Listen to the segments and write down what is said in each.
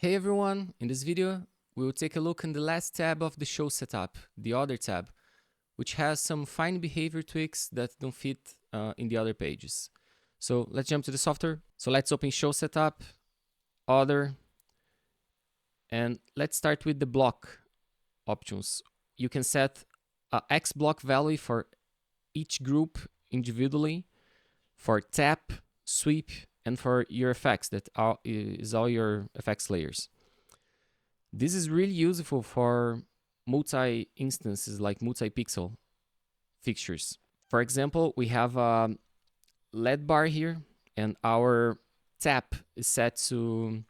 Hey everyone, in this video we will take a look in the last tab of the show setup, the other tab, which has some fine behavior tweaks that don't fit in the other pages. So let's jump to the software. So let's open show setup, other, and let's start with the block options. You can set a X block value for each group individually, for tap, sweep, and for your effects, that is all your effects layers. This is really useful for multi-instances, like multi-pixel fixtures. For example, we have a LED bar here, and our tap is set to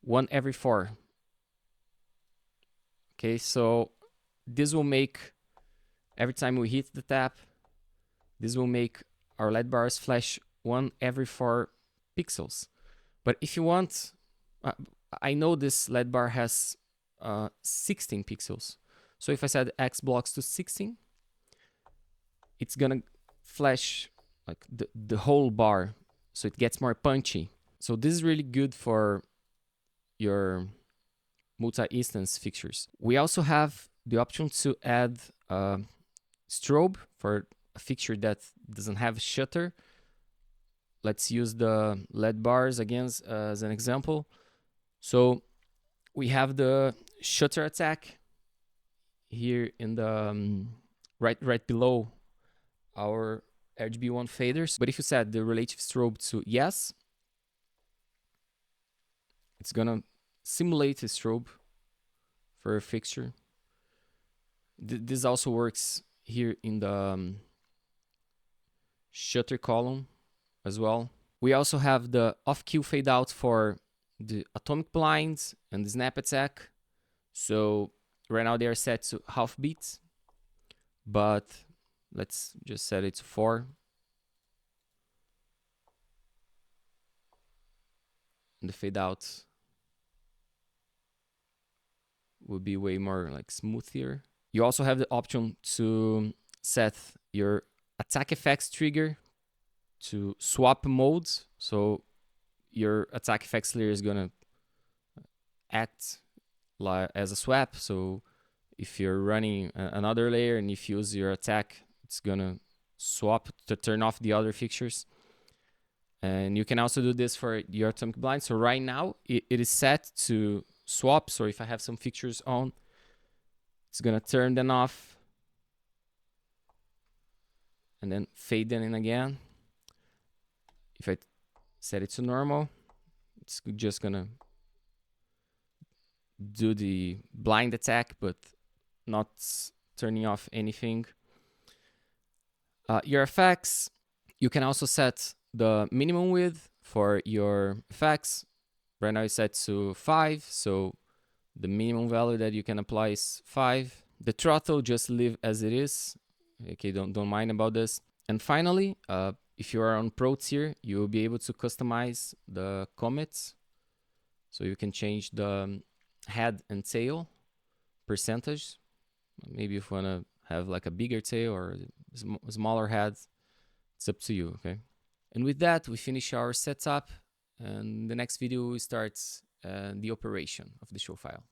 1 every 4. Okay, so this will make, every time we hit the tap, this will make our LED bars flash 1 every 4 pixels. But if you want, I know this LED bar has 16 pixels. So if I set X blocks to 16, it's gonna flash like the whole bar, so it gets more punchy. So this is really good for your multi-instance fixtures. We also have the option to add strobe for a fixture that doesn't have a shutter. Let's use the LED bars again as an example. So we have the shutter attack here in the right below our RGB1 faders. But if you set the relative strobe to yes, it's gonna simulate a strobe for a fixture. This also works here in the shutter column as well. We also have the off-cue fade out for the atomic blinds and the snap attack. So right now they are set to half beats, but let's just set it to 4. And the fade out will be way more like smoother. You also have the option to set your attack effects trigger to swap modes. So your attack effects layer is gonna act as a swap. So if you're running another layer and if you use your attack, it's gonna swap to turn off the other fixtures. And you can also do this for your atomic blind. So right now it is set to swap. So if I have some fixtures on, it's gonna turn them off and then fade them in again. If I set it to normal, it's just gonna do the blind attack, but not turning off anything. Your effects, you can also set the minimum width for your effects. Right now it's set to 5, so the minimum value that you can apply is 5. The throttle, just leave as it is. Okay, don't mind about this. And finally, if you are on Pro tier, you will be able to customize the Comet. So you can change the head and tail percentage. Maybe if you want to have like a bigger tail or a smaller head, it's up to you, okay? And with that, we finish our setup, and the next video we start the operation of the show file.